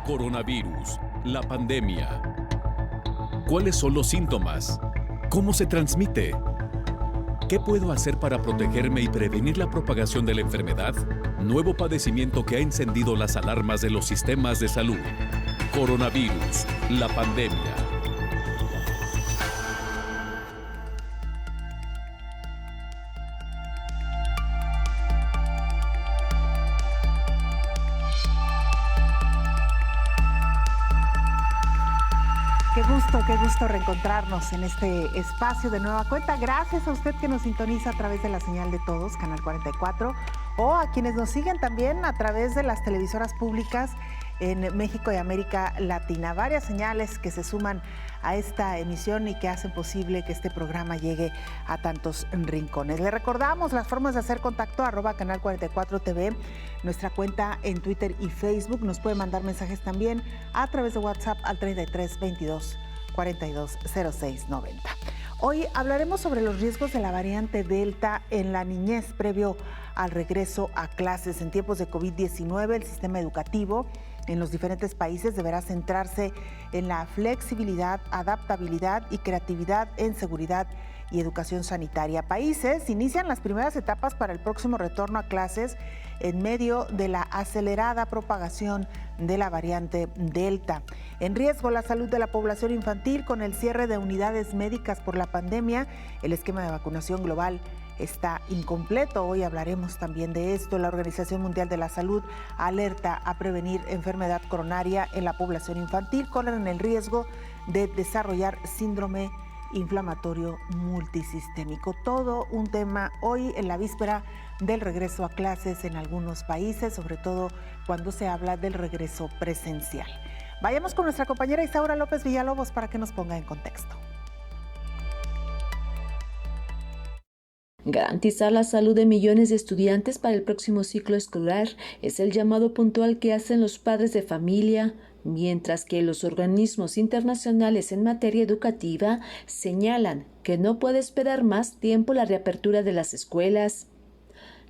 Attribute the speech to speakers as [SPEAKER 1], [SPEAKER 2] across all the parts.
[SPEAKER 1] Coronavirus, la pandemia. ¿Cuáles son los síntomas? ¿Cómo se transmite? ¿Qué puedo hacer para protegerme y prevenir la propagación de la enfermedad? Nuevo padecimiento que ha encendido las alarmas de los sistemas de salud. Coronavirus, la pandemia.
[SPEAKER 2] Qué gusto reencontrarnos en este espacio de nueva cuenta. Gracias a usted que nos sintoniza a través de la señal de Todos, Canal 44, o a quienes nos siguen también a través de las televisoras públicas en México y América Latina. Varias señales que se suman a esta emisión y que hacen posible que este programa llegue a tantos rincones. Le recordamos las formas de hacer contacto: @Canal 44 TV, nuestra cuenta en Twitter y Facebook. Nos puede mandar mensajes también a través de WhatsApp al 33 22 42 06 90. Hoy hablaremos sobre los riesgos de la variante Delta en la niñez previo al regreso a clases. En tiempos de COVID-19, el sistema educativo en los diferentes países deberá centrarse en la flexibilidad, adaptabilidad y creatividad en seguridad y educación sanitaria. Países inician las primeras etapas para el próximo retorno a clases en medio de la acelerada propagación de la variante Delta. En riesgo la salud de la población infantil con el cierre de unidades médicas por la pandemia. El esquema de vacunación global está incompleto. Hoy hablaremos también de esto. La Organización Mundial de la Salud alerta a prevenir enfermedad coronaria en la población infantil. Corren el riesgo de desarrollar síndrome inflamatorio multisistémico. Todo un tema hoy en la víspera del regreso a clases en algunos países, sobre todo cuando se habla del regreso presencial. Vayamos con nuestra compañera Isaura López Villalobos para que nos ponga en contexto.
[SPEAKER 3] Garantizar la salud de millones de estudiantes para el próximo ciclo escolar es el llamado puntual que hacen los padres de familia, mientras que los organismos internacionales en materia educativa señalan que no puede esperar más tiempo la reapertura de las escuelas.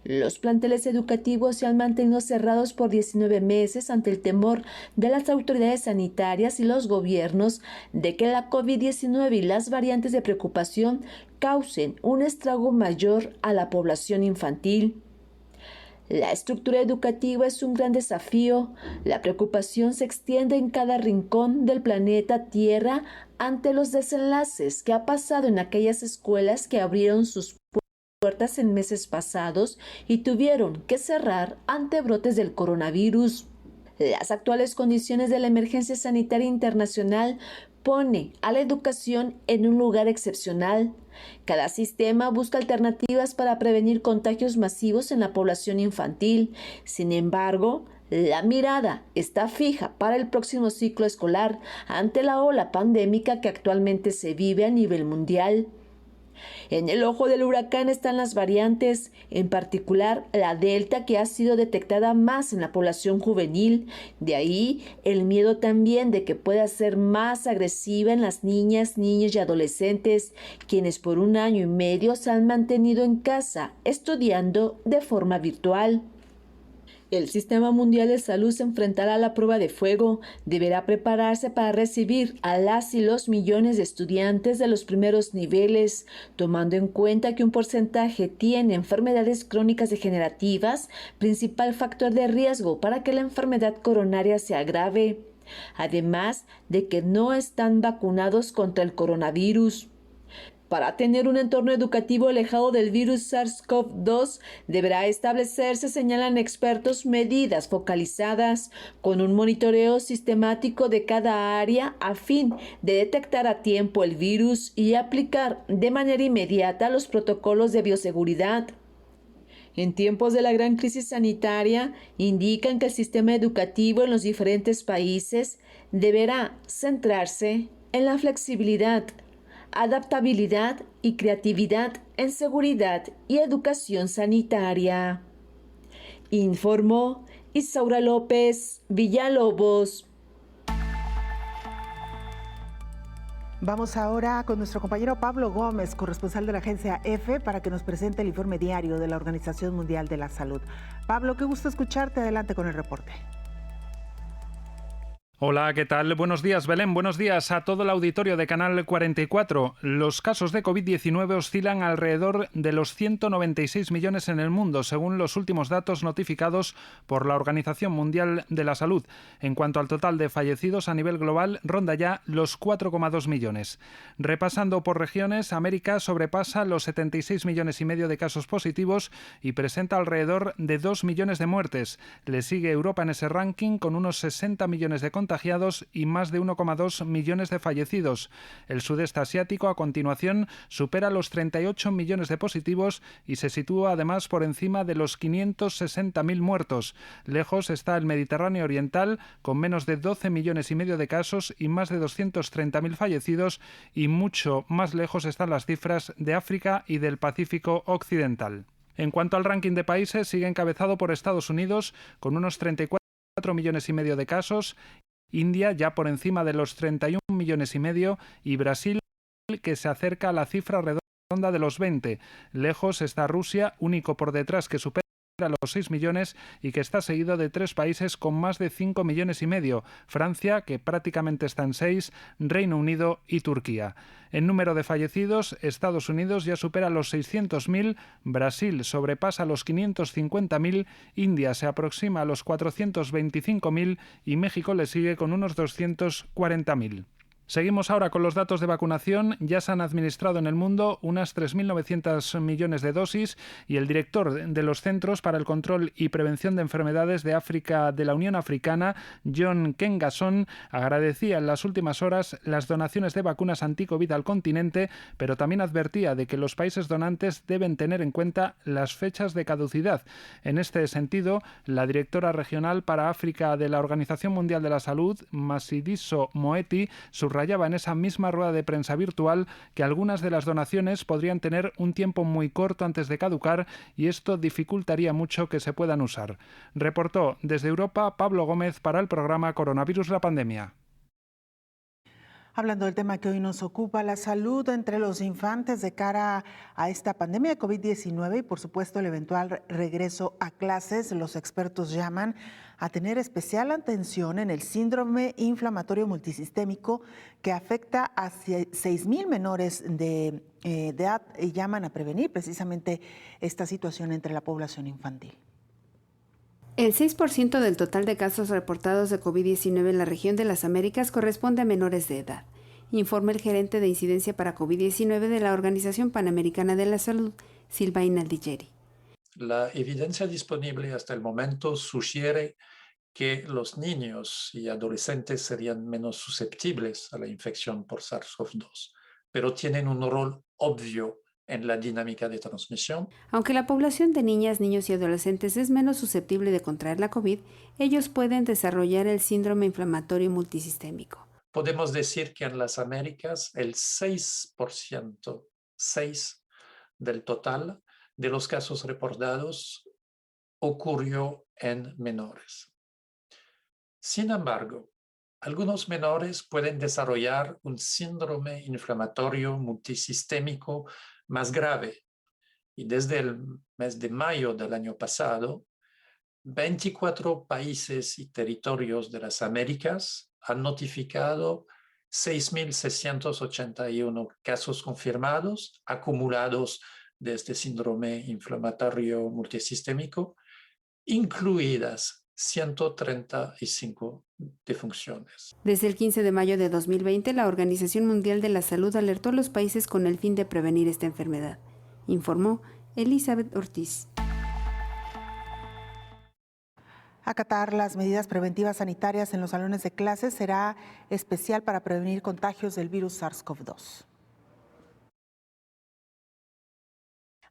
[SPEAKER 3] Los planteles educativos se han mantenido cerrados por 19 meses ante el temor de las autoridades sanitarias y los gobiernos de que la COVID-19 y las variantes de preocupación causen un estrago mayor a la población infantil. La estructura educativa es un gran desafío. La preocupación se extiende en cada rincón del planeta Tierra ante los desenlaces que ha pasado en aquellas escuelas que abrieron sus puertas en meses pasados y tuvieron que cerrar ante brotes del coronavirus. Las actuales condiciones de la emergencia sanitaria internacional pone a la educación en un lugar excepcional. Cada sistema busca alternativas para prevenir contagios masivos en la población infantil. Sin embargo, la mirada está fija para el próximo ciclo escolar ante la ola pandémica que actualmente se vive a nivel mundial. En el ojo del huracán están las variantes, en particular la Delta, que ha sido detectada más en la población juvenil. De ahí el miedo también de que pueda ser más agresiva en las niñas, niños y adolescentes, quienes por 1 año y medio se han mantenido en casa, estudiando de forma virtual. El Sistema Mundial de Salud se enfrentará a la prueba de fuego. Deberá prepararse para recibir a las y los millones de estudiantes de los primeros niveles, tomando en cuenta que un porcentaje tiene enfermedades crónicas degenerativas, principal factor de riesgo para que la enfermedad coronaria se agrave, además de que no están vacunados contra el coronavirus. Para tener un entorno educativo alejado del virus SARS-CoV-2, deberá establecerse, señalan expertos, medidas focalizadas con un monitoreo sistemático de cada área a fin de detectar a tiempo el virus y aplicar de manera inmediata los protocolos de bioseguridad. En tiempos de la gran crisis sanitaria, indican que el sistema educativo en los diferentes países deberá centrarse en la flexibilidad, adaptabilidad y creatividad en seguridad y educación sanitaria. Informó Isaura López Villalobos.
[SPEAKER 2] Vamos ahora con nuestro compañero Pablo Gómez, corresponsal de la agencia EFE, para que nos presente el informe diario de la Organización Mundial de la Salud. Pablo, qué gusto escucharte. Adelante con el reporte.
[SPEAKER 4] Hola, ¿qué tal? Buenos días, Belén. Buenos días a todo el auditorio de Canal 44. Los casos de COVID-19 oscilan alrededor de los 196 millones en el mundo, según los últimos datos notificados por la Organización Mundial de la Salud. En cuanto al total de fallecidos a nivel global, ronda ya los 4,2 millones. Repasando por regiones, América sobrepasa los 76 millones y medio de casos positivos y presenta alrededor de 2 millones de muertes. Le sigue Europa en ese ranking con unos 60 millones de contagiados y más de 1,2 millones de fallecidos. El sudeste asiático, a continuación, supera los 38 millones de positivos y se sitúa además por encima de los 560.000 muertos. Lejos está el Mediterráneo oriental, con menos de 12 millones y medio de casos y más de 230.000 fallecidos, y mucho más lejos están las cifras de África y del Pacífico occidental. En cuanto al ranking de países, sigue encabezado por Estados Unidos, con unos 34 millones y medio de casos, India ya por encima de los 31 millones y medio y Brasil, que se acerca a la cifra redonda de los 20. Lejos está Rusia, único por detrás que supera los 6 millones y que está seguido de 3 países con más de 5 millones y medio, Francia, que prácticamente está en 6, Reino Unido y Turquía. En número de fallecidos, Estados Unidos ya supera los 600.000, Brasil sobrepasa los 550.000, India se aproxima a los 425.000 y México le sigue con unos 240.000. Seguimos ahora con los datos de vacunación. Ya se han administrado en el mundo unas 3.900 millones de dosis y el director de los Centros para el Control y Prevención de Enfermedades de África de la Unión Africana, John Kengasong, agradecía en las últimas horas las donaciones de vacunas anti-COVID al continente, pero también advertía de que los países donantes deben tener en cuenta las fechas de caducidad. En este sentido, la directora regional para África de la Organización Mundial de la Salud, Matshidiso Moeti, subrayaba en esa misma rueda de prensa virtual que algunas de las donaciones podrían tener un tiempo muy corto antes de caducar y esto dificultaría mucho que se puedan usar. Reportó desde Europa Pablo Gómez para el programa Coronavirus la Pandemia.
[SPEAKER 2] Hablando del tema que hoy nos ocupa, la salud entre los infantes de cara a esta pandemia de COVID-19 y por supuesto el eventual regreso a clases, los expertos llaman a tener especial atención en el síndrome inflamatorio multisistémico que afecta a 6,000 menores de edad y llaman a prevenir precisamente esta situación entre la población infantil.
[SPEAKER 5] El 6% del total de casos reportados de COVID-19 en la región de las Américas corresponde a menores de edad, informa el gerente de incidencia para COVID-19 de la Organización Panamericana de la Salud, Sylvain Aldilleri.
[SPEAKER 6] La evidencia disponible hasta el momento sugiere que los niños y adolescentes serían menos susceptibles a la infección por SARS-CoV-2, pero tienen un rol obvio en la dinámica de transmisión.
[SPEAKER 5] Aunque la población de niñas, niños y adolescentes es menos susceptible de contraer la COVID, ellos pueden desarrollar el síndrome inflamatorio multisistémico.
[SPEAKER 6] Podemos decir que en las Américas el 6% del total de los casos reportados ocurrió en menores. Sin embargo, algunos menores pueden desarrollar un síndrome inflamatorio multisistémico más grave y desde el mes de mayo del año pasado, 24 países y territorios de las Américas han notificado 6.681 casos confirmados acumulados de este síndrome inflamatorio multisistémico, incluidas 135 defunciones.
[SPEAKER 5] Desde el 15 de mayo de 2020, la Organización Mundial de la Salud alertó a los países con el fin de prevenir esta enfermedad, informó Elizabeth Ortiz.
[SPEAKER 2] Acatar las medidas preventivas sanitarias en los salones de clases será especial para prevenir contagios del virus SARS-CoV-2.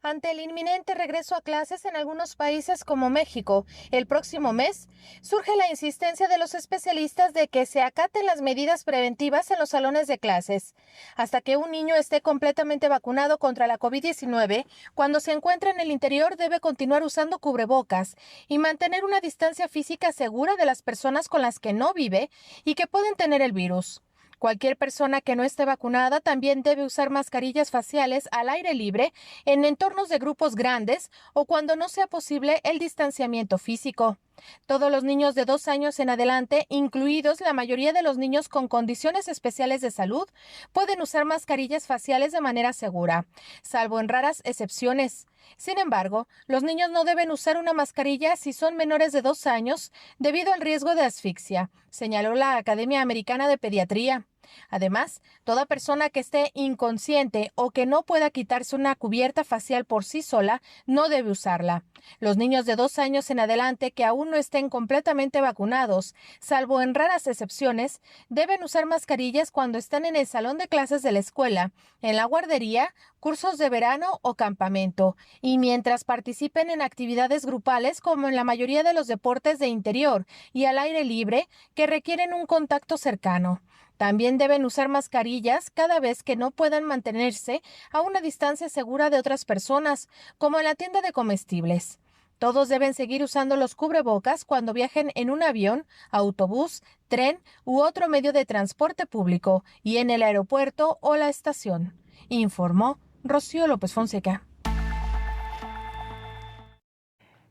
[SPEAKER 7] Ante el inminente regreso a clases en algunos países como México, el próximo mes, surge la insistencia de los especialistas de que se acaten las medidas preventivas en los salones de clases. Hasta que un niño esté completamente vacunado contra la COVID-19, cuando se encuentra en el interior debe continuar usando cubrebocas y mantener una distancia física segura de las personas con las que no vive y que pueden tener el virus. Cualquier persona que no esté vacunada también debe usar mascarillas faciales al aire libre en entornos de grupos grandes o cuando no sea posible el distanciamiento físico. Todos los niños de 2 años en adelante, incluidos la mayoría de los niños con condiciones especiales de salud, pueden usar mascarillas faciales de manera segura, salvo en raras excepciones. Sin embargo, los niños no deben usar una mascarilla si son menores de 2 años debido al riesgo de asfixia, señaló la Academia Americana de Pediatría. Además, toda persona que esté inconsciente o que no pueda quitarse una cubierta facial por sí sola no debe usarla. Los niños de 2 años en adelante que aún no estén completamente vacunados, salvo en raras excepciones, deben usar mascarillas cuando están en el salón de clases de la escuela, en la guardería, cursos de verano o campamento, y mientras participen en actividades grupales como en la mayoría de los deportes de interior y al aire libre que requieren un contacto cercano. También deben usar mascarillas cada vez que no puedan mantenerse a una distancia segura de otras personas, como en la tienda de comestibles. Todos deben seguir usando los cubrebocas cuando viajen en un avión, autobús, tren u otro medio de transporte público y en el aeropuerto o la estación, informó Rocío López Fonseca.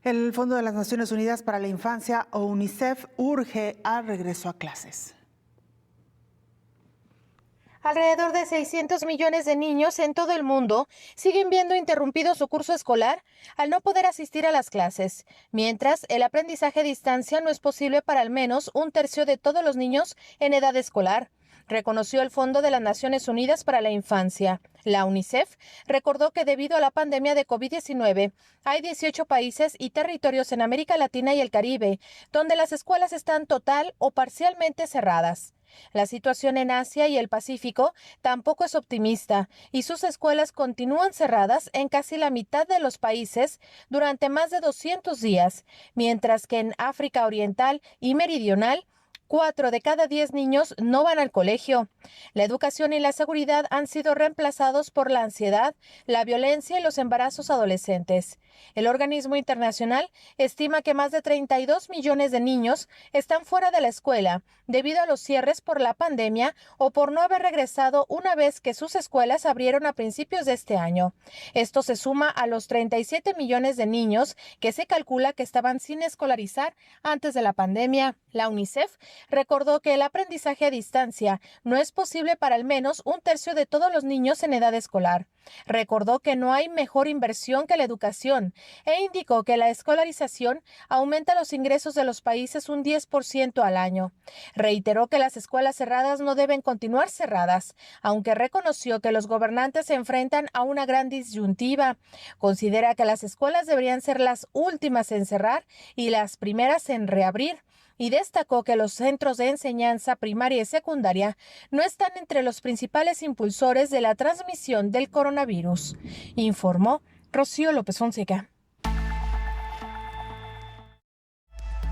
[SPEAKER 2] El Fondo de las Naciones Unidas para la Infancia, o UNICEF, urge al regreso a clases.
[SPEAKER 7] Alrededor de 600 millones de niños en todo el mundo siguen viendo interrumpido su curso escolar al no poder asistir a las clases, mientras el aprendizaje a distancia no es posible para al menos 1/3 de todos los niños en edad escolar, reconoció el Fondo de las Naciones Unidas para la Infancia. La UNICEF recordó que debido a la pandemia de COVID-19, hay 18 países y territorios en América Latina y el Caribe, donde las escuelas están total o parcialmente cerradas. La situación en Asia y el Pacífico tampoco es optimista y sus escuelas continúan cerradas en casi la mitad de los países durante más de 200 días, mientras que en África Oriental y Meridional 4 de cada 10 niños no van al colegio. La educación y la seguridad han sido reemplazados por la ansiedad, la violencia y los embarazos adolescentes. El organismo internacional estima que más de 32 millones de niños están fuera de la escuela debido a los cierres por la pandemia o por no haber regresado una vez que sus escuelas abrieron a principios de este año. Esto se suma a los 37 millones de niños que se calcula que estaban sin escolarizar antes de la pandemia. La UNICEF recordó que el aprendizaje a distancia no es posible para al menos 1/3 de todos los niños en edad escolar. Recordó que no hay mejor inversión que la educación e indicó que la escolarización aumenta los ingresos de los países un 10% al año. Reiteró que las escuelas cerradas no deben continuar cerradas, aunque reconoció que los gobernantes se enfrentan a una gran disyuntiva. Considera que las escuelas deberían ser las últimas en cerrar y las primeras en reabrir, y destacó que los centros de enseñanza primaria y secundaria no están entre los principales impulsores de la transmisión del coronavirus, informó Rocío López Fonseca.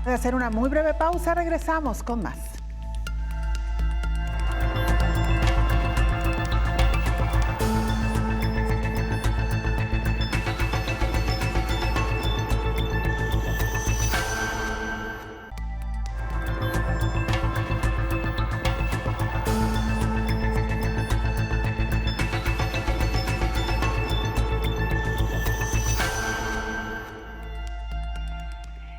[SPEAKER 2] Voy a hacer una muy breve pausa, regresamos con más.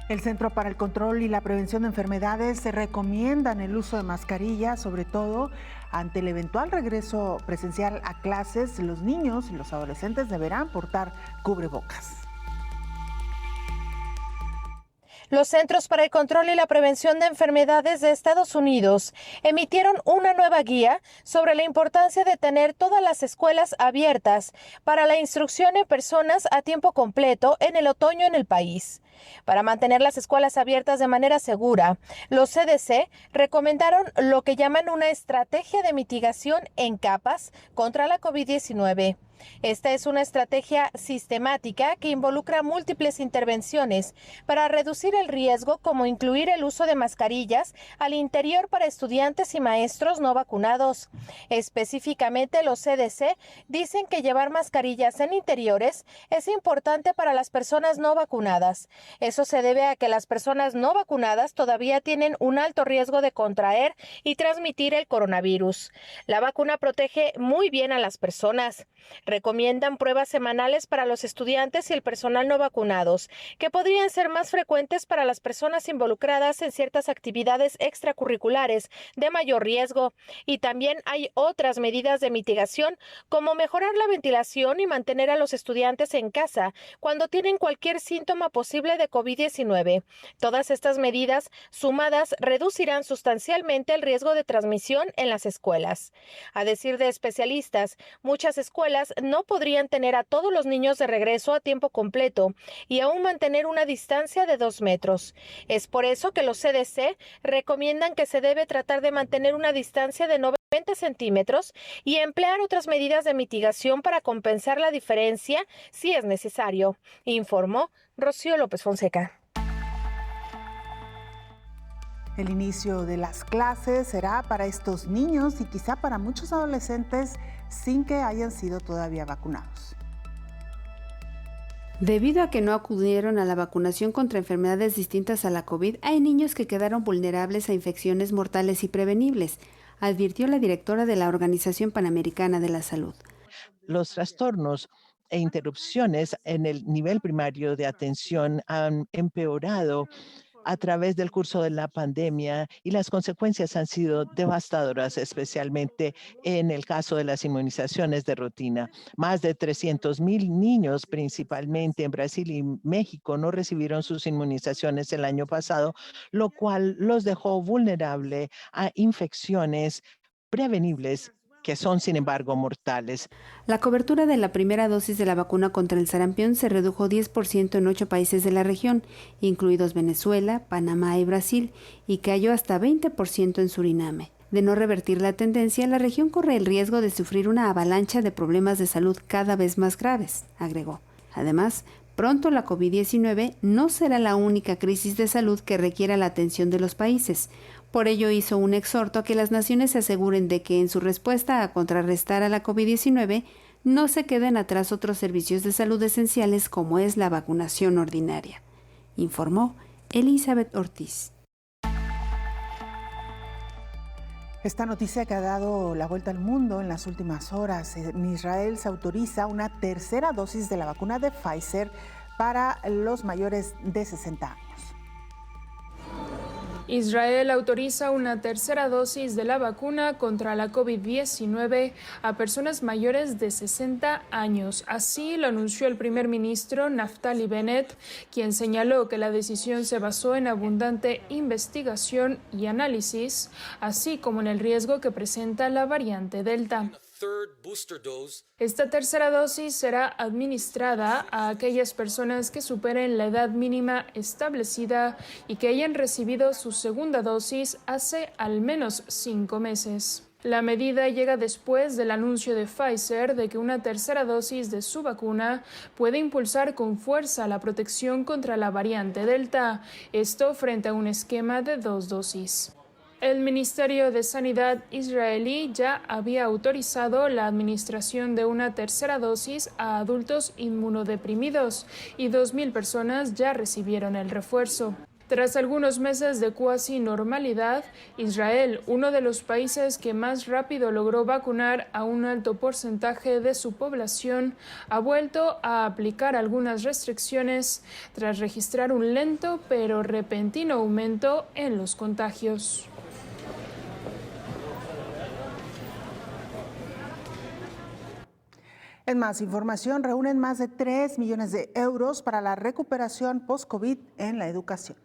[SPEAKER 2] El Centro para el Control y la Prevención de Enfermedades recomiendan el uso de mascarilla, sobre todo ante el eventual regreso presencial a clases. Los niños y los adolescentes deberán portar cubrebocas.
[SPEAKER 7] Los Centros para el Control y la Prevención de Enfermedades de Estados Unidos emitieron una nueva guía sobre la importancia de tener todas las escuelas abiertas para la instrucción en personas a tiempo completo en el otoño en el país. Para mantener las escuelas abiertas de manera segura, los CDC recomendaron lo que llaman una estrategia de mitigación en capas contra la COVID-19. Esta es una estrategia sistemática que involucra múltiples intervenciones para reducir el riesgo, como incluir el uso de mascarillas al interior para estudiantes y maestros no vacunados. Específicamente, los CDC dicen que llevar mascarillas en interiores es importante para las personas no vacunadas. Eso se debe a que las personas no vacunadas todavía tienen un alto riesgo de contraer y transmitir el coronavirus. La vacuna protege muy bien a las personas. Recomiendan pruebas semanales para los estudiantes y el personal no vacunados, que podrían ser más frecuentes para las personas involucradas en ciertas actividades extracurriculares de mayor riesgo. Y también hay otras medidas de mitigación, como mejorar la ventilación y mantener a los estudiantes en casa cuando tienen cualquier síntoma posible de COVID-19. Todas estas medidas sumadas reducirán sustancialmente el riesgo de transmisión en las escuelas. A decir de especialistas, muchas escuelas no podrían tener a todos los niños de regreso a tiempo completo y aún mantener una distancia de 2 metros. Es por eso que los CDC recomiendan que se debe tratar de mantener una distancia de 90 centímetros y emplear otras medidas de mitigación para compensar la diferencia si es necesario, informó Rocío López Fonseca.
[SPEAKER 2] El inicio de las clases será para estos niños y quizá para muchos adolescentes sin que hayan sido todavía vacunados.
[SPEAKER 5] Debido a que no acudieron a la vacunación contra enfermedades distintas a la COVID, hay niños que quedaron vulnerables a infecciones mortales y prevenibles, advirtió la directora de la Organización Panamericana de la Salud.
[SPEAKER 8] Los trastornos e interrupciones en el nivel primario de atención han empeorado a través del curso de la pandemia y las consecuencias han sido devastadoras, especialmente en el caso de las inmunizaciones de rutina. Más de 300,000 niños, principalmente en Brasil y México, no recibieron sus inmunizaciones el año pasado, lo cual los dejó vulnerables a infecciones prevenibles que son, sin embargo, mortales.
[SPEAKER 5] La cobertura de la primera dosis de la vacuna contra el sarampión se redujo 10% en 8 países de la región, incluidos Venezuela, Panamá y Brasil, y cayó hasta 20% en Suriname. De no revertir la tendencia, la región corre el riesgo de sufrir una avalancha de problemas de salud cada vez más graves, agregó. Además, pronto la COVID-19 no será la única crisis de salud que requiera la atención de los países. Por ello hizo un exhorto a que las naciones se aseguren de que en su respuesta a contrarrestar a la COVID-19 no se queden atrás otros servicios de salud esenciales como es la vacunación ordinaria, informó Elizabeth Ortiz.
[SPEAKER 2] Esta noticia que ha dado la vuelta al mundo en las últimas horas. En Israel se autoriza una tercera dosis de la vacuna de Pfizer para los mayores de 60 años.
[SPEAKER 9] Israel autoriza una tercera dosis de la vacuna contra la COVID-19 a personas mayores de 60 años. Así lo anunció el primer ministro Naftali Bennett, quien señaló que la decisión se basó en abundante investigación y análisis, así como en el riesgo que presenta la variante Delta. Esta tercera dosis será administrada a aquellas personas que superen la edad mínima establecida y que hayan recibido su segunda dosis hace al menos 5 meses. La medida llega después del anuncio de Pfizer de que una tercera dosis de su vacuna puede impulsar con fuerza la protección contra la variante Delta, esto frente a un esquema de 2 dosis. El Ministerio de Sanidad israelí ya había autorizado la administración de una tercera dosis a adultos inmunodeprimidos y 2,000 personas ya recibieron el refuerzo. Tras algunos meses de cuasi normalidad, Israel, uno de los países que más rápido logró vacunar a un alto porcentaje de su población, ha vuelto a aplicar algunas restricciones tras registrar un lento pero repentino aumento en los contagios.
[SPEAKER 2] En más información, reúnen más de 3 millones de euros para la recuperación post-COVID en la educación.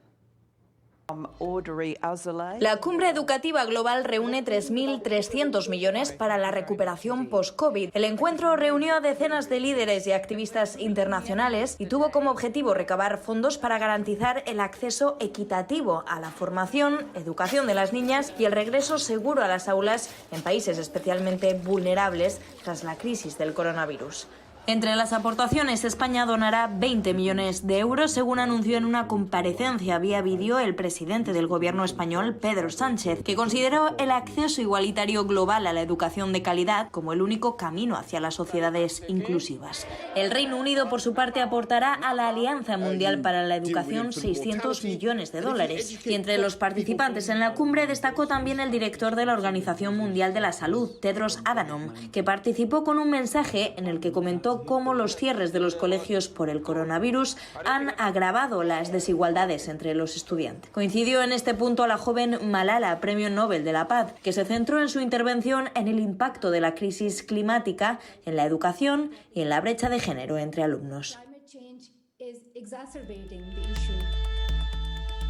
[SPEAKER 10] La cumbre educativa global reúne 3.300 millones para la recuperación post-COVID. El encuentro reunió a decenas de líderes y activistas internacionales y tuvo como objetivo recabar fondos para garantizar el acceso equitativo a la formación, educación de las niñas y el regreso seguro a las aulas en países especialmente vulnerables tras la crisis del coronavirus. Entre las aportaciones, España donará 20 millones de euros, según anunció en una comparecencia vía vídeo el presidente del gobierno español, Pedro Sánchez, que consideró el acceso igualitario global a la educación de calidad como el único camino hacia las sociedades inclusivas. El Reino Unido, por su parte, aportará a la Alianza Mundial para la Educación 600 millones de dólares. Y entre los participantes en la cumbre destacó también el director de la Organización Mundial de la Salud, Tedros Adhanom, que participó con un mensaje en el que comentó cómo los cierres de los colegios por el coronavirus han agravado las desigualdades entre los estudiantes. Coincidió en este punto a la joven Malala, Premio Nobel de la Paz, que se centró en su intervención en el impacto de la crisis climática en la educación y en la brecha de género entre alumnos.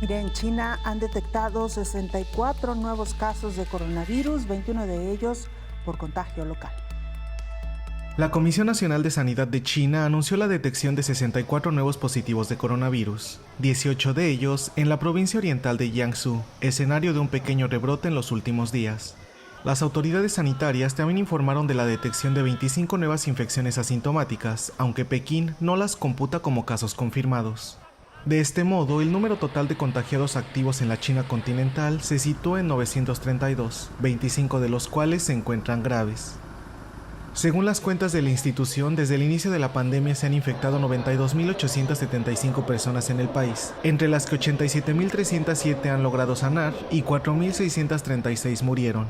[SPEAKER 2] Mire, en China han detectado 64 nuevos casos de coronavirus, 21 de ellos por contagio local.
[SPEAKER 11] La Comisión Nacional de Sanidad de China anunció la detección de 64 nuevos positivos de coronavirus, 18 de ellos en la provincia oriental de Jiangsu, escenario de un pequeño rebrote en los últimos días. Las autoridades sanitarias también informaron de la detección de 25 nuevas infecciones asintomáticas, aunque Pekín no las computa como casos confirmados. De este modo, el número total de contagiados activos en la China continental se situó en 932, 25 de los cuales se encuentran graves. Según las cuentas de la institución, desde el inicio de la pandemia se han infectado 92.875 personas en el país, entre las que 87.307 han logrado sanar y 4.636 murieron.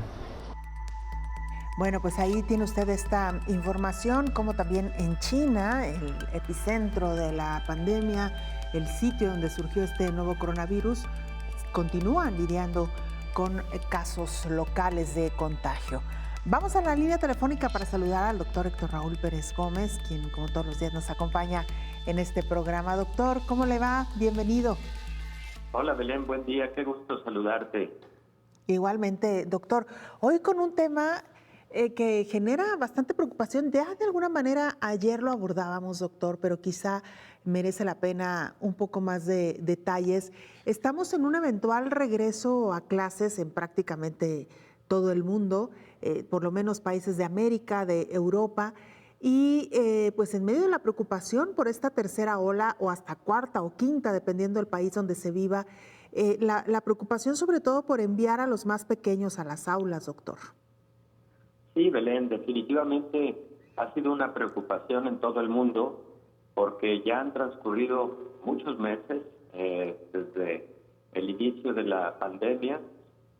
[SPEAKER 2] Bueno, pues ahí tiene usted esta información, como también en China, el epicentro de la pandemia, el sitio donde surgió este nuevo coronavirus, continúan lidiando con casos locales de contagio. Vamos a la línea telefónica para saludar al doctor Héctor Raúl Pérez Gómez, quien como todos los días nos acompaña en este programa. Doctor, ¿cómo le va? Bienvenido.
[SPEAKER 12] Hola Belén, buen día, qué gusto saludarte.
[SPEAKER 2] Igualmente, doctor. Hoy con un tema que genera bastante preocupación. Ya de alguna manera ayer lo abordábamos, doctor, pero quizá merece la pena un poco más de detalles. Estamos en un eventual regreso a clases en prácticamente todo el mundo, por lo menos países de América, de Europa, y pues en medio de la preocupación por esta tercera ola o hasta cuarta o quinta, dependiendo del país donde se viva, la preocupación sobre todo por enviar a los más pequeños a las aulas, doctor.
[SPEAKER 12] Sí, Belén, definitivamente ha sido una preocupación en todo el mundo porque ya han transcurrido muchos meses desde el inicio de la pandemia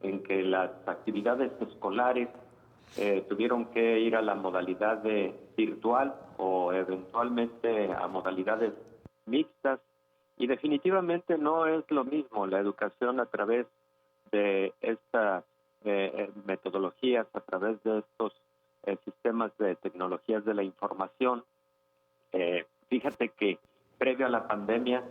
[SPEAKER 12] en que las actividades escolares tuvieron que ir a la modalidad de virtual o eventualmente a modalidades mixtas y definitivamente no es lo mismo la educación a través de estas metodologías, a través de estos sistemas de tecnologías de la información. Fíjate que previo a la pandemia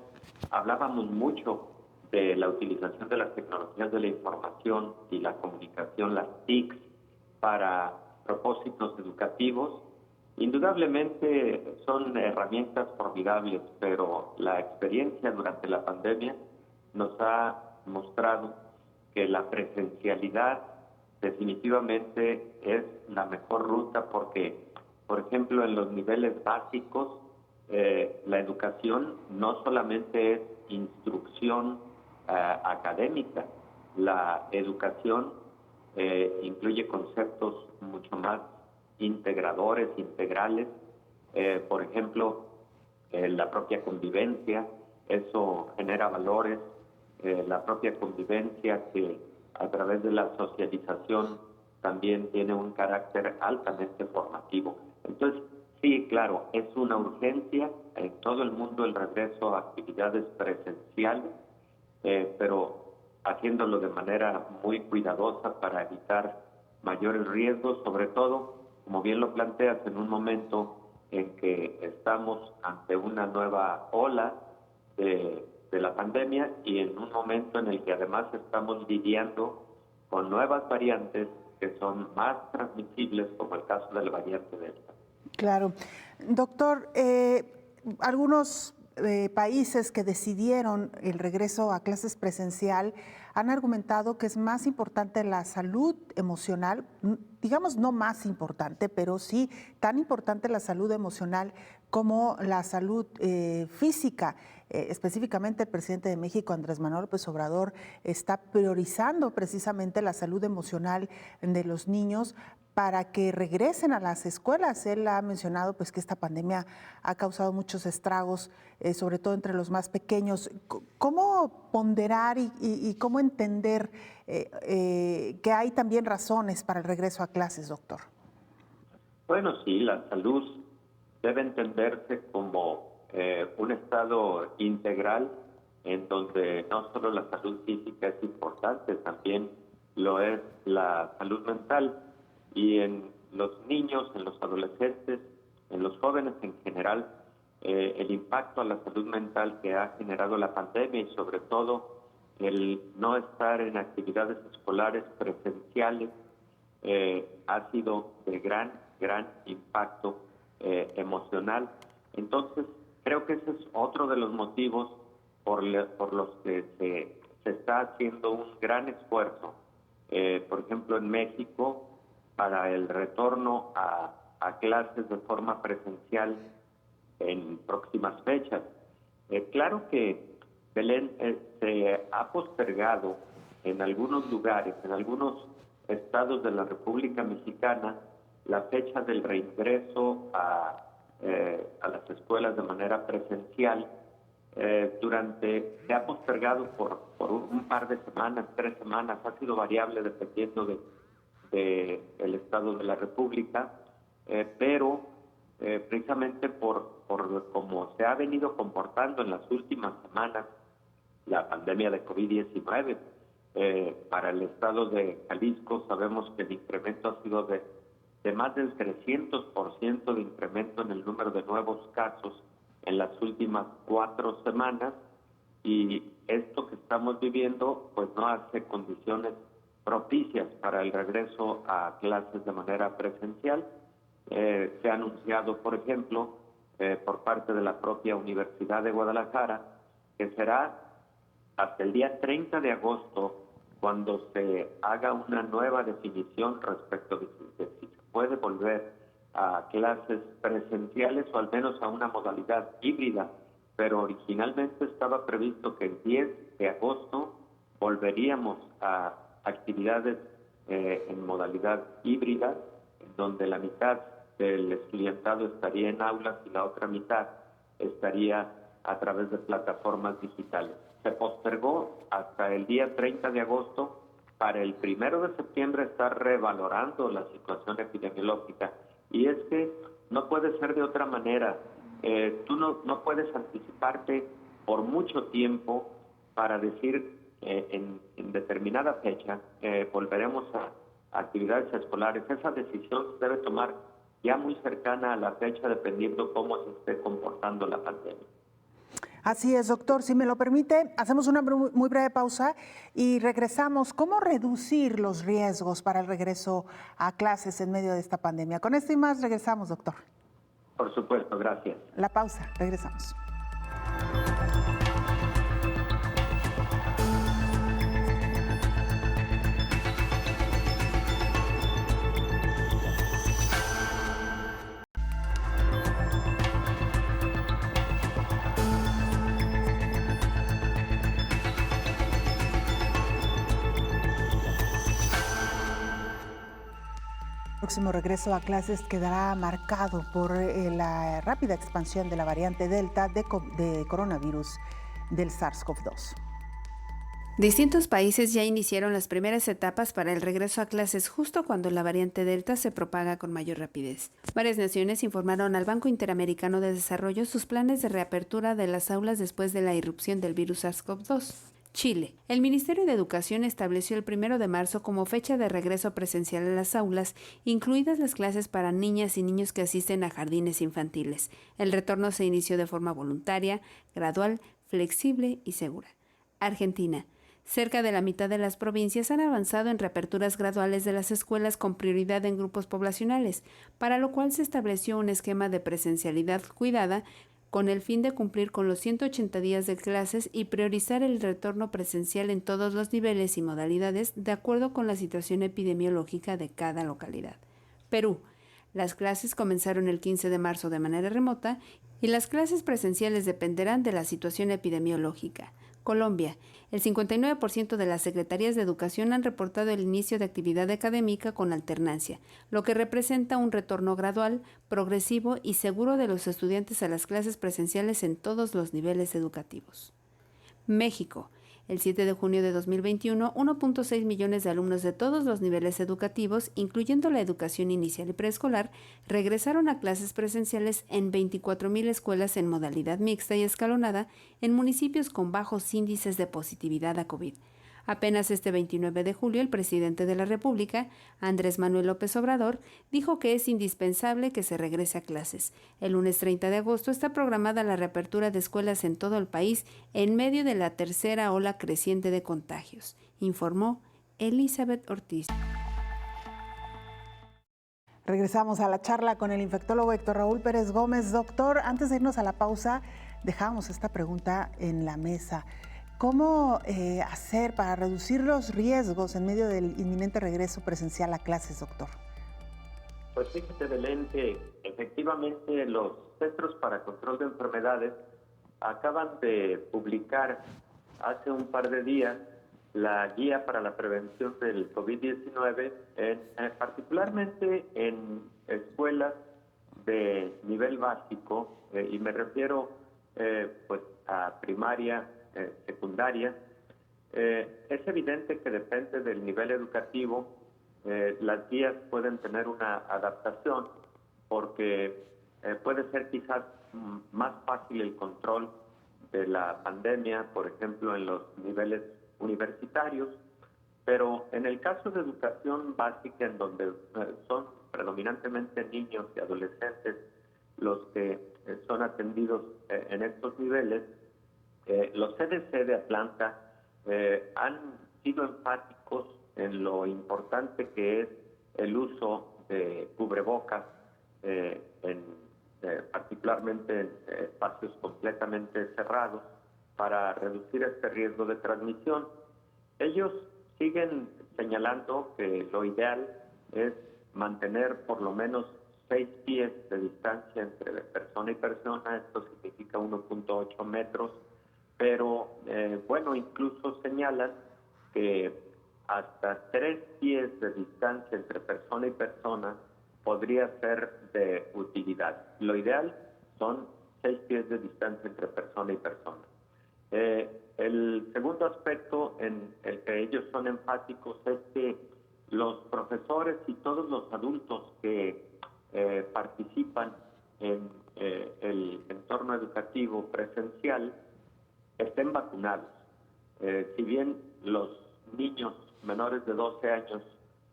[SPEAKER 12] hablábamos mucho de la utilización de las tecnologías de la información y la comunicación, las TICs, para propósitos educativos. Indudablemente son herramientas formidables, pero la experiencia durante la pandemia nos ha mostrado que la presencialidad definitivamente es la mejor ruta porque, por ejemplo, en los niveles básicos, la educación no solamente es instrucción académica, la educación incluye conceptos mucho más integradores, integrales, por ejemplo, la propia convivencia, eso genera valores, la propia convivencia que a través de la socialización también tiene un carácter altamente formativo. Entonces, sí, claro, es una urgencia en todo el mundo el regreso a actividades presenciales, pero haciéndolo de manera muy cuidadosa para evitar mayores riesgos, sobre todo, como bien lo planteas, en un momento en que estamos ante una nueva ola de la pandemia y en un momento en el que además estamos lidiando con nuevas variantes que son más transmisibles, como el caso de la variante Delta.
[SPEAKER 2] Claro. Doctor, algunos países que decidieron el regreso a clases presencial han argumentado que es más importante la salud emocional, digamos no más importante, pero sí tan importante la salud emocional como la salud física. Específicamente el presidente de México, Andrés Manuel López Obrador, está priorizando precisamente la salud emocional de los niños para que regresen a las escuelas. Él ha mencionado pues que esta pandemia ha causado muchos estragos, sobre todo entre los más pequeños. ¿Cómo ponderar y cómo entender que hay también razones para el regreso a clases, doctor?
[SPEAKER 12] Bueno, sí, la salud debe entenderse como un estado integral en donde no solo la salud física es importante, también lo es la salud mental. Y en los niños, en los adolescentes, en los jóvenes en general, el impacto a la salud mental que ha generado la pandemia y sobre todo el no estar en actividades escolares presenciales ha sido de gran impacto emocional. Entonces, creo que ese es otro de los motivos por los que se está haciendo un gran esfuerzo. Por ejemplo, en México, para el retorno a clases de forma presencial en próximas fechas. Claro que, Belén, se ha postergado en algunos lugares, en algunos estados de la República Mexicana, la fecha del reingreso a las escuelas de manera presencial. Se ha postergado por un par de semanas, 3 semanas, ha sido variable dependiendo del estado de la República, pero precisamente por cómo se ha venido comportando en las últimas semanas la pandemia de COVID-19, para el estado de Jalisco sabemos que el incremento ha sido de más del 300% de incremento en el número de nuevos casos en las últimas 4 semanas, y esto que estamos viviendo pues no hace condiciones propicias para el regreso a clases de manera presencial. Se ha anunciado, por ejemplo, por parte de la propia Universidad de Guadalajara, que será hasta el día 30 de agosto cuando se haga una nueva definición respecto de si se puede volver a clases presenciales o al menos a una modalidad híbrida, pero originalmente estaba previsto que el 10 de agosto volveríamos a actividades en modalidad híbrida, donde la mitad del estudiantado estaría en aulas y la otra mitad estaría a través de plataformas digitales. Se postergó hasta el día 30 de agosto para el 1 de septiembre estar revalorando la situación epidemiológica. Y es que no puede ser de otra manera. Tú no puedes anticiparte por mucho tiempo para decir en determinada fecha volveremos a actividades escolares. Esa decisión se debe tomar ya muy cercana a la fecha, dependiendo cómo se esté comportando la pandemia.
[SPEAKER 2] Así es, doctor. Si me lo permite, hacemos una muy breve pausa y regresamos. ¿Cómo reducir los riesgos para el regreso a clases en medio de esta pandemia? Con esto y más regresamos, doctor.
[SPEAKER 12] Por supuesto, gracias.
[SPEAKER 2] La pausa, regresamos. El próximo regreso a clases quedará marcado por la rápida expansión de la variante Delta de coronavirus del SARS-CoV-2.
[SPEAKER 5] Distintos países ya iniciaron las primeras etapas para el regreso a clases justo cuando la variante Delta se propaga con mayor rapidez. Varias naciones informaron al Banco Interamericano de Desarrollo sus planes de reapertura de las aulas después de la irrupción del virus SARS-CoV-2. Chile. El Ministerio de Educación estableció el 1 de marzo como fecha de regreso presencial a las aulas, incluidas las clases para niñas y niños que asisten a jardines infantiles. El retorno se inició de forma voluntaria, gradual, flexible y segura. Argentina. Cerca de la mitad de las provincias han avanzado en reaperturas graduales de las escuelas con prioridad en grupos poblacionales, para lo cual se estableció un esquema de presencialidad cuidada con el fin de cumplir con los 180 días de clases y priorizar el retorno presencial en todos los niveles y modalidades de acuerdo con la situación epidemiológica de cada localidad. Perú. Las clases comenzaron el 15 de marzo de manera remota y las clases presenciales dependerán de la situación epidemiológica. Colombia. El 59% de las secretarías de educación han reportado el inicio de actividad académica con alternancia, lo que representa un retorno gradual, progresivo y seguro de los estudiantes a las clases presenciales en todos los niveles educativos. México. El 7 de junio de 2021, 1.6 millones de alumnos de todos los niveles educativos, incluyendo la educación inicial y preescolar, regresaron a clases presenciales en 24,000 escuelas en modalidad mixta y escalonada en municipios con bajos índices de positividad a COVID. Apenas este 29 de julio, el presidente de la República, Andrés Manuel López Obrador, dijo que es indispensable que se regrese a clases. El lunes 30 de agosto está programada la reapertura de escuelas en todo el país en medio de la tercera ola creciente de contagios, informó Elizabeth Ortiz.
[SPEAKER 2] Regresamos a la charla con el infectólogo Héctor Raúl Pérez Gómez. Doctor, antes de irnos a la pausa, dejamos esta pregunta en la mesa. ¿Cómo hacer para reducir los riesgos en medio del inminente regreso presencial a clases, doctor?
[SPEAKER 12] Pues fíjate, Belén, que efectivamente los Centros para Control de Enfermedades acaban de publicar hace un par de días la guía para la prevención del COVID-19, particularmente en escuelas de nivel básico, y me refiero pues a primaria, secundaria. Es evidente que depende del nivel educativo, las guías pueden tener una adaptación porque puede ser quizás más fácil el control de la pandemia, por ejemplo, en los niveles universitarios, pero en el caso de educación básica, en donde son predominantemente niños y adolescentes los que son atendidos en estos niveles, los CDC de Atlanta han sido enfáticos en lo importante que es el uso de cubrebocas, particularmente en espacios completamente cerrados, para reducir este riesgo de transmisión. Ellos siguen señalando que lo ideal es mantener por lo menos 6 pies de distancia entre persona y persona, esto significa 1.8 metros, pero bueno, incluso señalan que hasta 3 pies de distancia entre persona y persona podría ser de utilidad. Lo ideal son 6 pies de distancia entre persona y persona. El segundo aspecto en el que ellos son enfáticos es que los profesores y todos los adultos que participan en el entorno educativo presencial estén vacunados. Si bien los niños menores de 12 años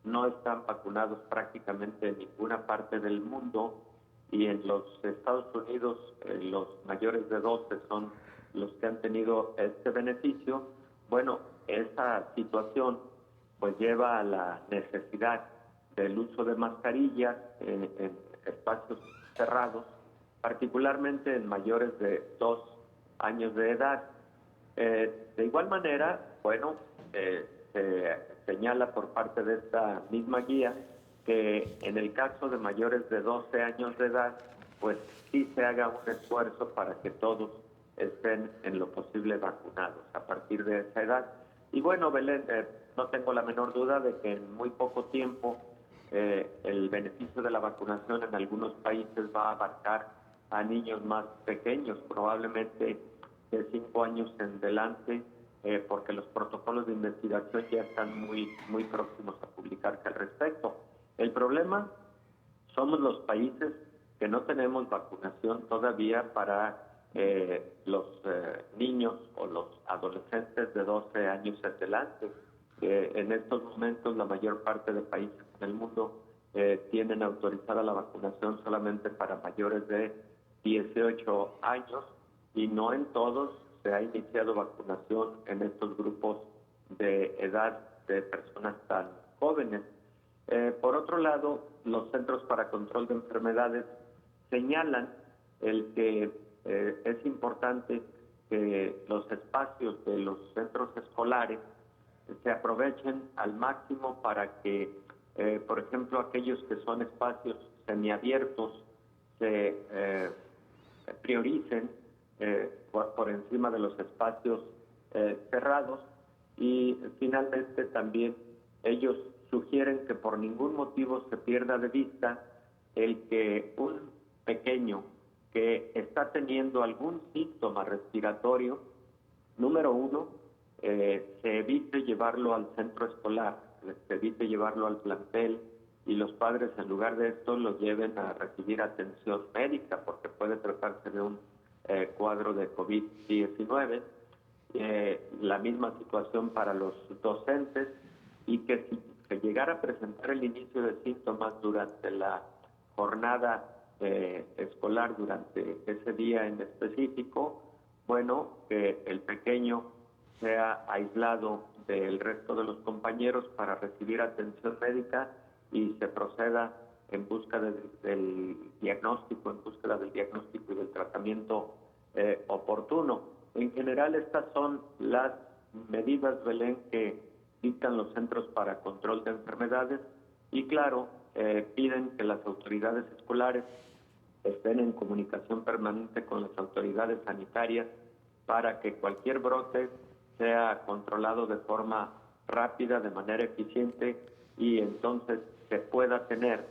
[SPEAKER 12] no están vacunados prácticamente en ninguna parte del mundo, y en los Estados Unidos los mayores de 12 son los que han tenido este beneficio, bueno, esa situación pues lleva a la necesidad del uso de mascarillas en espacios cerrados, particularmente en mayores de 2 años de edad. De igual manera, bueno, se señala por parte de esta misma guía que en el caso de mayores de 12 años de edad, pues sí se haga un esfuerzo para que todos estén en lo posible vacunados a partir de esa edad. Y bueno, Belén, no tengo la menor duda de que en muy poco tiempo el beneficio de la vacunación en algunos países va a abarcar a niños más pequeños, probablemente de 5 años en adelante, porque los protocolos de investigación ya están muy próximos a publicarse al respecto. El problema somos los países que no tenemos vacunación todavía para los niños o los adolescentes de 12 años en adelante. En estos momentos la mayor parte de países del mundo tienen autorizada la vacunación solamente para mayores de 18 años y no en todos se ha iniciado vacunación en estos grupos de edad de personas tan jóvenes. Por otro lado, los Centros para Control de Enfermedades señalan el que es importante que los espacios de los centros escolares se aprovechen al máximo para que, por ejemplo, aquellos que son espacios semiabiertos se prioricen por encima de los espacios cerrados. Y finalmente también ellos sugieren que por ningún motivo se pierda de vista el que un pequeño que está teniendo algún síntoma respiratorio, número uno, se evite llevarlo al centro escolar, se evite llevarlo al plantel, y los padres en lugar de esto lo lleven a recibir atención médica porque puede tratarse de un cuadro de COVID-19. La misma situación para los docentes, y que si se llegara a presentar el inicio de síntomas durante la jornada escolar, durante ese día en específico, bueno, que el pequeño sea aislado del resto de los compañeros para recibir atención médica y se proceda en busca del diagnóstico, y del tratamiento oportuno. En general, estas son las medidas, Belén, que dictan los Centros para Control de Enfermedades, y claro, piden que las autoridades escolares estén en comunicación permanente con las autoridades sanitarias para que cualquier brote sea controlado de forma rápida, de manera eficiente, y entonces se pueda tener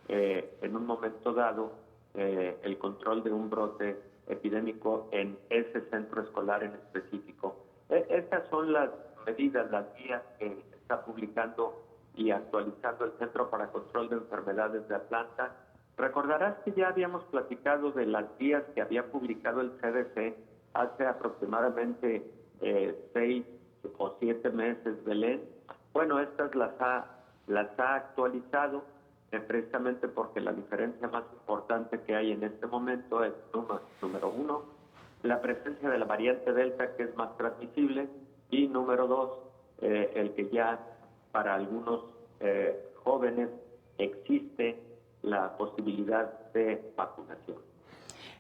[SPEAKER 12] en un momento dado el control de un brote epidémico en ese centro escolar en específico. Estas son las medidas, las guías que está publicando y actualizando el Centro para Control de Enfermedades de Atlanta. Recordarás que ya habíamos platicado de las guías que había publicado el CDC hace aproximadamente 6 o 7 meses, Belén. Bueno, estas las ha actualizado precisamente porque la diferencia más importante que hay en este momento es, número uno, la presencia de la variante Delta, que es más transmisible, y número dos, el que ya para algunos jóvenes existe la posibilidad de vacunación.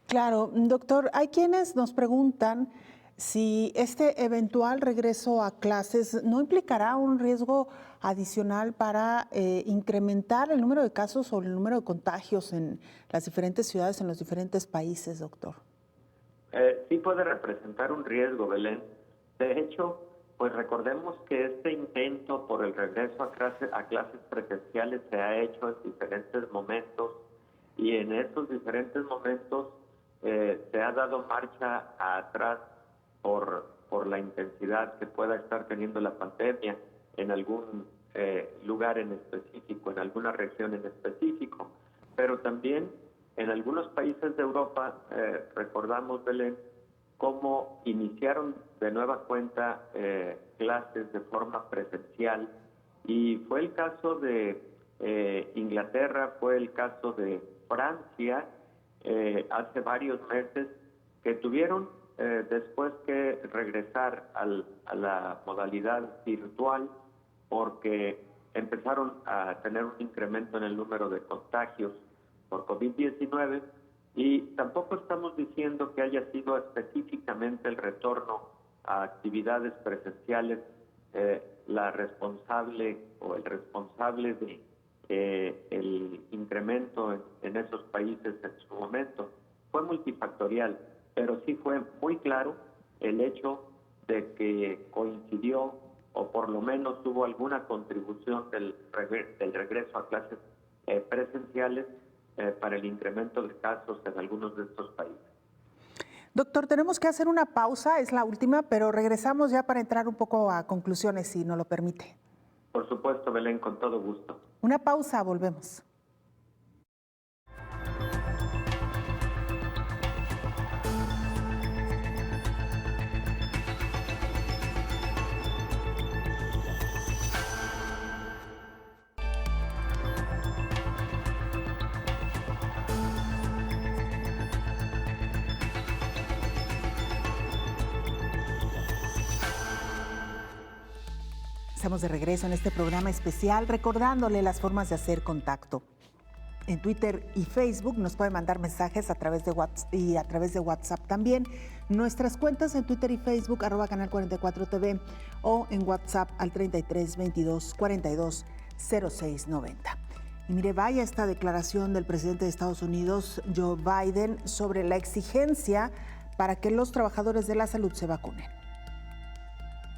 [SPEAKER 2] Claro, doctor, hay quienes nos preguntan si este eventual regreso a clases no implicará un riesgo adicional para incrementar el número de casos o el número de contagios en las diferentes ciudades, en los diferentes países, doctor.
[SPEAKER 12] Sí puede representar un riesgo, Belén. De hecho, pues recordemos que este intento por el regreso a clases presenciales se ha hecho en diferentes momentos, y en esos diferentes momentos se ha dado marcha atrás por la intensidad que pueda estar teniendo la pandemia en algún lugar en específico, en alguna región en específico. Pero también en algunos países de Europa, recordamos, Belén, cómo iniciaron de nueva cuenta clases de forma presencial, y fue el caso de Inglaterra, fue el caso de Francia, hace varios meses, que tuvieron después que regresar a la modalidad virtual porque empezaron a tener un incremento en el número de contagios por COVID-19, y tampoco estamos diciendo que haya sido específicamente el retorno a actividades presenciales la responsable o el responsable de el incremento en esos países en su momento. Fue multifactorial, pero sí fue muy claro el hecho de que coincidió, o por lo menos tuvo alguna contribución del regreso a clases presenciales para el incremento de casos en algunos de estos países.
[SPEAKER 2] Doctor, tenemos que hacer una pausa, es la última, pero regresamos ya para entrar un poco a conclusiones, si nos lo permite.
[SPEAKER 12] Por supuesto, Belén, con todo gusto.
[SPEAKER 2] Una pausa, volvemos. Estamos de regreso en este programa especial recordándole las formas de hacer contacto. en Twitter y Facebook. Nos puede mandar mensajes a través de WhatsApp y a través de WhatsApp también. Nuestras cuentas en Twitter y Facebook, @Canal 44 TV, o en WhatsApp al 33 22 42 06 90. Y mire, vaya esta declaración del presidente de Estados Unidos, Joe Biden, sobre la exigencia para que los trabajadores de la salud se vacunen.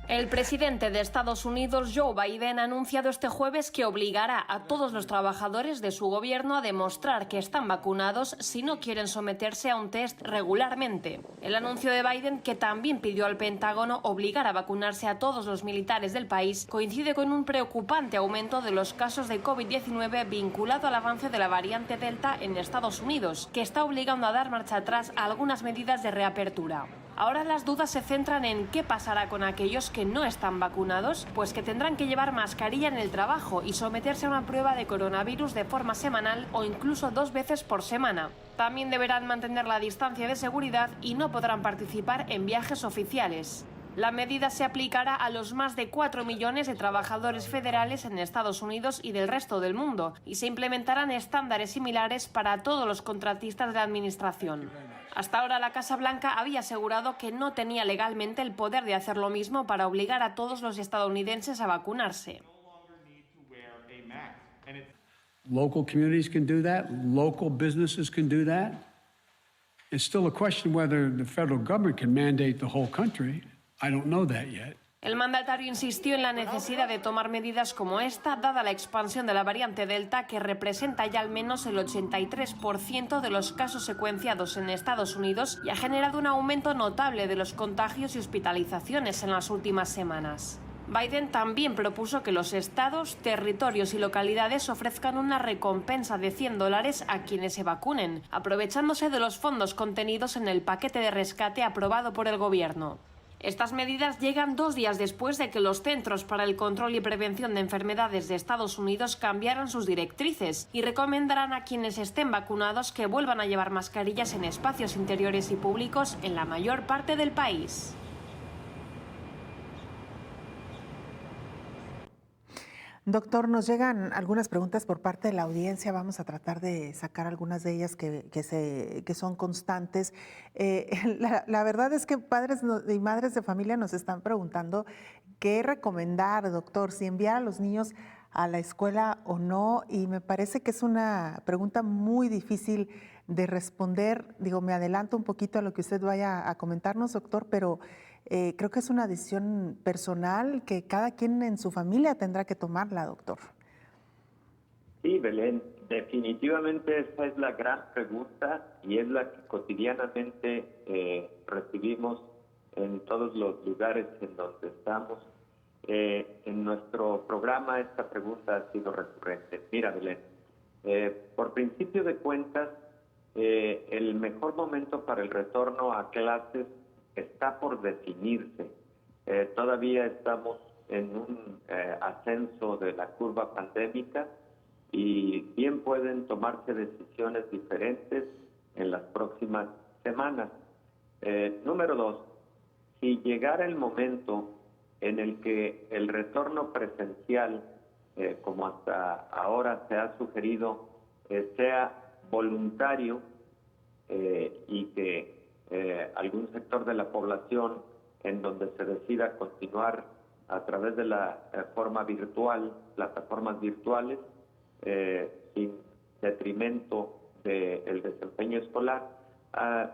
[SPEAKER 13] El presidente de Estados Unidos, Joe Biden, ha anunciado este jueves que obligará a todos los trabajadores de su gobierno a demostrar que están vacunados si no quieren someterse a un test regularmente. El anuncio de Biden, que también pidió al Pentágono obligar a vacunarse a todos los militares del país, coincide con un preocupante aumento de los casos de COVID-19 vinculado al avance de la variante Delta en Estados Unidos, que está obligando a dar marcha atrás a algunas medidas de reapertura. Ahora las dudas se centran en qué pasará con aquellos que no están vacunados, pues que tendrán que llevar mascarilla en el trabajo y someterse a una prueba de coronavirus de forma semanal o incluso 2 veces por semana. También deberán mantener la distancia de seguridad y no podrán participar en viajes oficiales. La medida se aplicará a los más de 4 millones de trabajadores federales en Estados Unidos y del resto del mundo, y se implementarán estándares similares para todos los contratistas de la administración. Hasta ahora la Casa Blanca había asegurado que no tenía legalmente el poder de hacer lo mismo para obligar a todos los estadounidenses a vacunarse.
[SPEAKER 14] Local communities can do that, local businesses can do that. It's still a question whether the federal government can mandate the whole country. I don't know that yet.
[SPEAKER 13] El mandatario insistió en la necesidad de tomar medidas como esta, dada la expansión de la variante Delta, que representa ya al menos el 83% de los casos secuenciados en Estados Unidos y ha generado un aumento notable de los contagios y hospitalizaciones en las últimas semanas. Biden también propuso que los estados, territorios y localidades ofrezcan una recompensa de $100 a quienes se vacunen, aprovechándose de los fondos contenidos en el paquete de rescate aprobado por el gobierno. Estas medidas llegan 2 días después de que los Centros para el Control y Prevención de Enfermedades de Estados Unidos cambiaran sus directrices y recomendarán a quienes estén vacunados que vuelvan a llevar mascarillas en espacios interiores y públicos en la mayor parte del país.
[SPEAKER 2] Doctor, nos llegan algunas preguntas por parte de la audiencia. Vamos a tratar de sacar algunas de ellas que son constantes. La verdad es que padres y madres de familia nos están preguntando qué recomendar, doctor, si enviar a los niños a la escuela o no. Y me parece que es una pregunta muy difícil de responder. Digo, me adelanto un poquito a lo que usted vaya a comentarnos, doctor, pero creo que es una decisión personal que cada quien en su familia tendrá que tomarla, doctor.
[SPEAKER 12] Sí, Belén, definitivamente esa es la gran pregunta y es la que cotidianamente recibimos en todos los lugares en donde estamos. En nuestro programa esta pregunta ha sido recurrente. Mira, Belén, por principio de cuentas, el mejor momento para el retorno a clases está por definirse. Todavía estamos en un ascenso de la curva pandémica y bien pueden tomarse decisiones diferentes en las próximas semanas. Número 2, si llegara el momento en el que el retorno presencial, como hasta ahora se ha sugerido, sea voluntario y que algún sector de la población en donde se decida continuar a través de la forma virtual, plataformas virtuales, sin detrimento del desempeño escolar,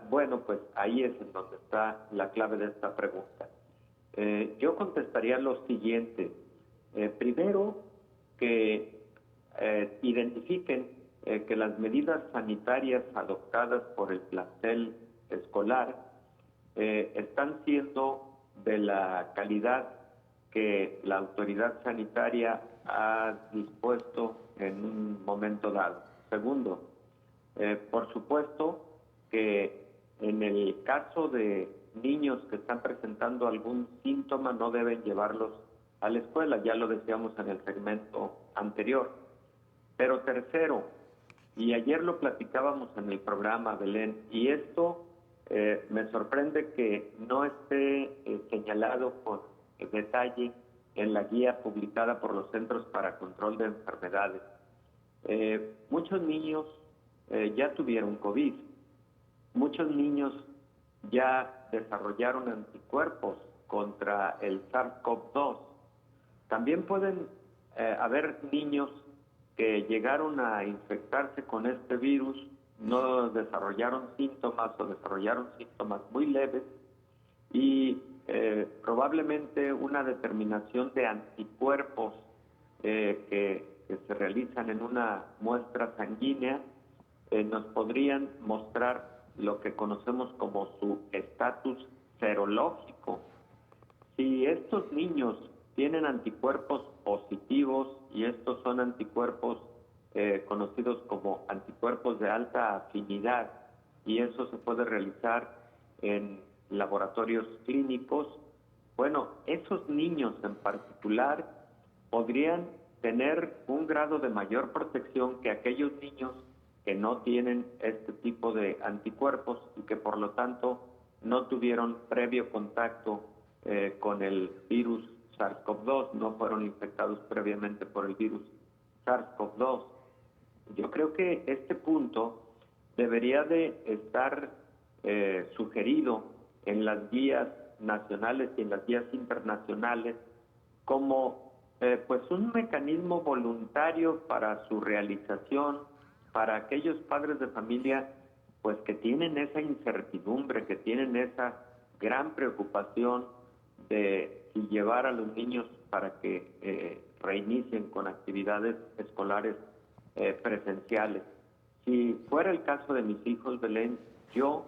[SPEAKER 12] bueno, pues ahí es en donde está la clave de esta pregunta. Yo contestaría lo siguiente. Primero, que identifiquen que las medidas sanitarias adoptadas por el plantel escolar están siendo de la calidad que la autoridad sanitaria ha dispuesto en un momento dado. Segundo, por supuesto que en el caso de niños que están presentando algún síntoma no deben llevarlos a la escuela, ya lo decíamos en el segmento anterior. Pero tercero, y ayer lo platicábamos en el programa, Belén, y esto me sorprende que no esté señalado con detalle en la guía publicada por los Centros para Control de Enfermedades. Muchos niños ya tuvieron COVID. Muchos niños ya desarrollaron anticuerpos contra el SARS-CoV-2. También pueden haber niños que llegaron a infectarse con este virus, no desarrollaron síntomas o desarrollaron síntomas muy leves y probablemente una determinación de anticuerpos que se realizan en una muestra sanguínea nos podrían mostrar lo que conocemos como su estatus serológico. Si estos niños tienen anticuerpos positivos y estos son anticuerpos conocidos como anticuerpos de alta afinidad, y eso se puede realizar en laboratorios clínicos, bueno, esos niños en particular podrían tener un grado de mayor protección que aquellos niños que no tienen este tipo de anticuerpos y que por lo tanto no tuvieron previo contacto con el virus SARS-CoV-2, no fueron infectados previamente por el virus SARS-CoV-2. Yo creo que este punto debería de estar sugerido en las guías nacionales y en las guías internacionales como pues un mecanismo voluntario para su realización, para aquellos padres de familia pues que tienen esa incertidumbre, que tienen esa gran preocupación de si llevar a los niños para que reinicien con actividades escolares presenciales. Si fuera el caso de mis hijos, Belén, yo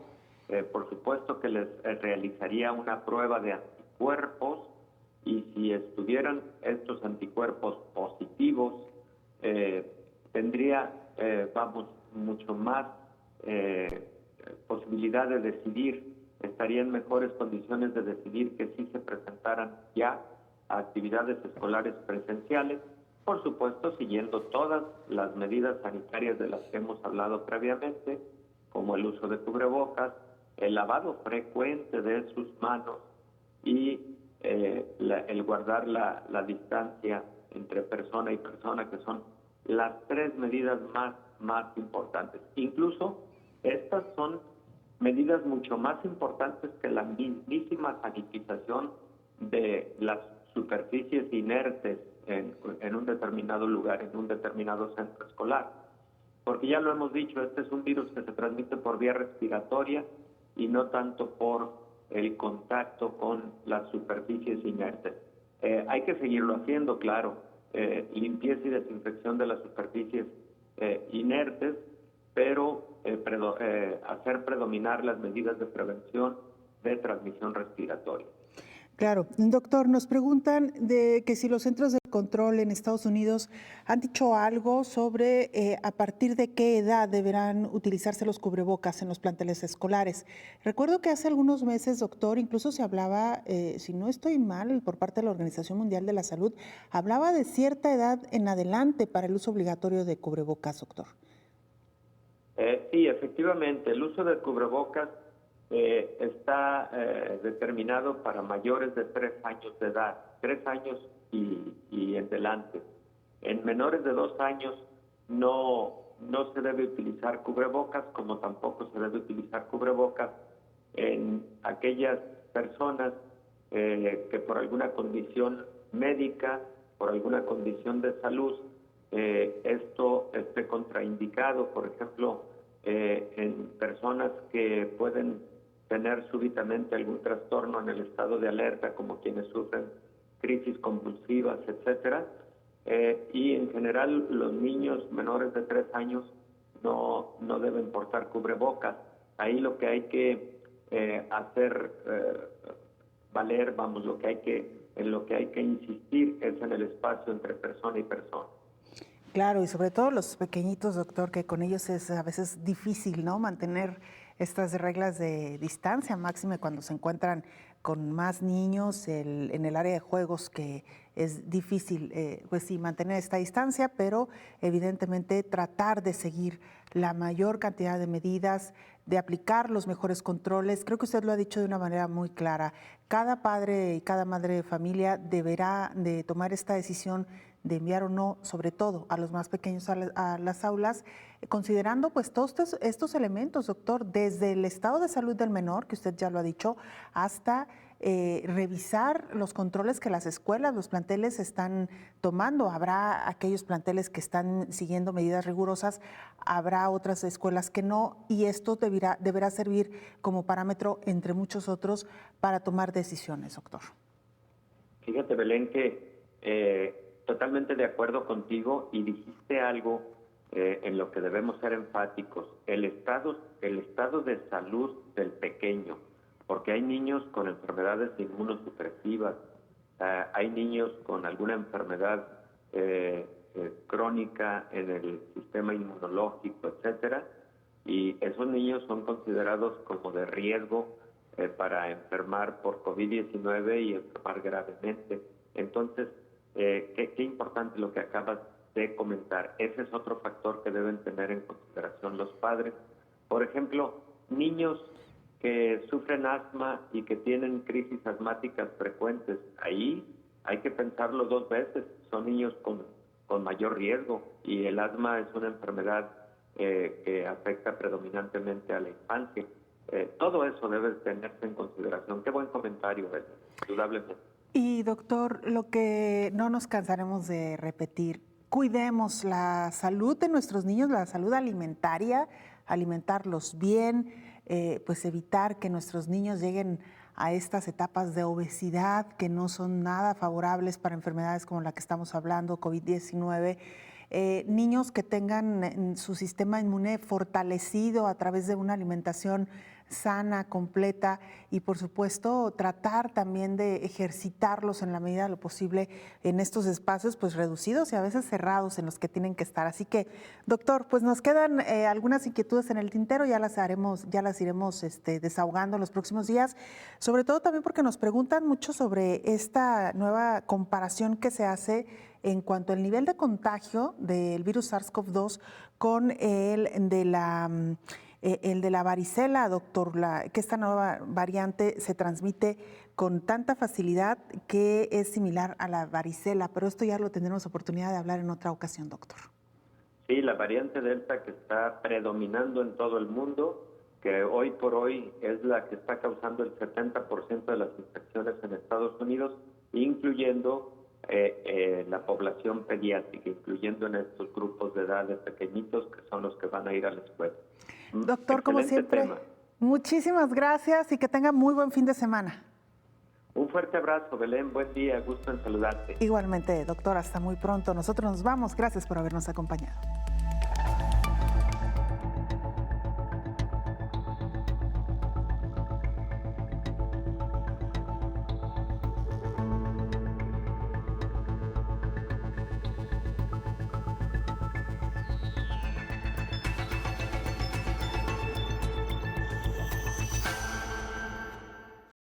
[SPEAKER 12] por supuesto que les realizaría una prueba de anticuerpos y si estuvieran estos anticuerpos positivos, tendría, mucho más posibilidad de decidir, estaría en mejores condiciones de decidir que sí se presentaran ya a actividades escolares presenciales, por supuesto siguiendo todas las medidas sanitarias de las que hemos hablado previamente, como el uso de cubrebocas, el lavado frecuente de sus manos y el guardar la distancia entre persona y persona, que son las tres medidas más importantes. Incluso estas son medidas mucho más importantes que la mismísima sanitización de las superficies inertes en un determinado lugar, en un determinado centro escolar. Porque ya lo hemos dicho, este es un virus que se transmite por vía respiratoria y no tanto por el contacto con las superficies inertes. Hay que seguirlo haciendo, claro, limpieza y desinfección de las superficies inertes, pero hacer predominar las medidas de prevención de transmisión respiratoria.
[SPEAKER 2] Claro. Doctor, nos preguntan de que si los centros de control en Estados Unidos han dicho algo sobre a partir de qué edad deberán utilizarse los cubrebocas en los planteles escolares. Recuerdo que hace algunos meses, doctor, incluso se hablaba, si no estoy mal, por parte de la Organización Mundial de la Salud, hablaba de cierta edad en adelante para el uso obligatorio de cubrebocas, doctor.
[SPEAKER 12] Sí, efectivamente, el uso de cubrebocas está determinado para mayores de 3 años de edad, 3 años y en adelante. En menores de 2 años no se debe utilizar cubrebocas, como tampoco se debe utilizar cubrebocas en aquellas personas que por alguna condición médica, por alguna condición de salud, esto esté contraindicado, por ejemplo, en personas que pueden tener súbitamente algún trastorno en el estado de alerta, como quienes sufren crisis convulsivas, etcétera, y en general los niños menores de 3 años no deben portar cubrebocas. Ahí lo que hay que hacer valer, en lo que hay que insistir es en el espacio entre persona y persona.
[SPEAKER 2] Claro, y sobre todo los pequeñitos, doctor, que con ellos es a veces difícil, ¿no?, mantener estas reglas de distancia, máxime cuando se encuentran con más niños en el área de juegos, que es difícil, pues sí, mantener esta distancia, pero evidentemente tratar de seguir la mayor cantidad de medidas, de aplicar los mejores controles. Creo que usted lo ha dicho de una manera muy clara. Cada padre y cada madre de familia deberá de tomar esta decisión de enviar o no, sobre todo a los más pequeños a las aulas, considerando pues todos estos elementos, doctor, desde el estado de salud del menor, que usted ya lo ha dicho, hasta revisar los controles que las escuelas, los planteles están tomando. Habrá aquellos planteles que están siguiendo medidas rigurosas, habrá otras escuelas que no, y esto deberá servir como parámetro, entre muchos otros, para tomar decisiones, doctor.
[SPEAKER 12] Fíjate, Belén, que totalmente de acuerdo contigo, y dijiste algo en lo que debemos ser enfáticos: el estado de salud del pequeño, porque hay niños con enfermedades inmunosupresivas, hay niños con alguna enfermedad crónica en el sistema inmunológico, etcétera, y esos niños son considerados como de riesgo para enfermar por COVID-19 y enfermar gravemente. Entonces, qué importante lo que acabas de comentar. Ese es otro factor que deben tener en consideración los padres. Por ejemplo, niños que sufren asma y que tienen crisis asmáticas frecuentes, ahí hay que pensarlo 2 veces. Son niños con mayor riesgo, y el asma es una enfermedad que afecta predominantemente a la infancia. Todo eso debe tenerse en consideración. Qué buen comentario, indudablemente.
[SPEAKER 2] Y doctor, lo que no nos cansaremos de repetir, cuidemos la salud de nuestros niños, la salud alimentaria, alimentarlos bien, pues evitar que nuestros niños lleguen a estas etapas de obesidad que no son nada favorables para enfermedades como la que estamos hablando, COVID-19. Niños que tengan su sistema inmune fortalecido a través de una alimentación sana, completa, y por supuesto tratar también de ejercitarlos en la medida de lo posible en estos espacios pues reducidos y a veces cerrados en los que tienen que estar. Así que, doctor, pues nos quedan algunas inquietudes en el tintero, ya las iremos desahogando en los próximos días, sobre todo también porque nos preguntan mucho sobre esta nueva comparación que se hace en cuanto al nivel de contagio del virus SARS-CoV-2 con el de la varicela, doctor, que esta nueva variante se transmite con tanta facilidad que es similar a la varicela, pero esto ya lo tendremos oportunidad de hablar en otra ocasión, doctor.
[SPEAKER 12] Sí, la variante Delta, que está predominando en todo el mundo, que hoy por hoy es la que está causando el 70% de las infecciones en Estados Unidos, incluyendo la población pediátrica, incluyendo en estos grupos de edad de pequeñitos que son los que van a ir a la escuela.
[SPEAKER 2] Doctor, como siempre, muchísimas gracias y que tenga muy buen fin de semana.
[SPEAKER 12] Un fuerte abrazo, Belén, buen día, gusto en saludarte.
[SPEAKER 2] Igualmente, doctor, hasta muy pronto. Nosotros nos vamos, gracias por habernos acompañado.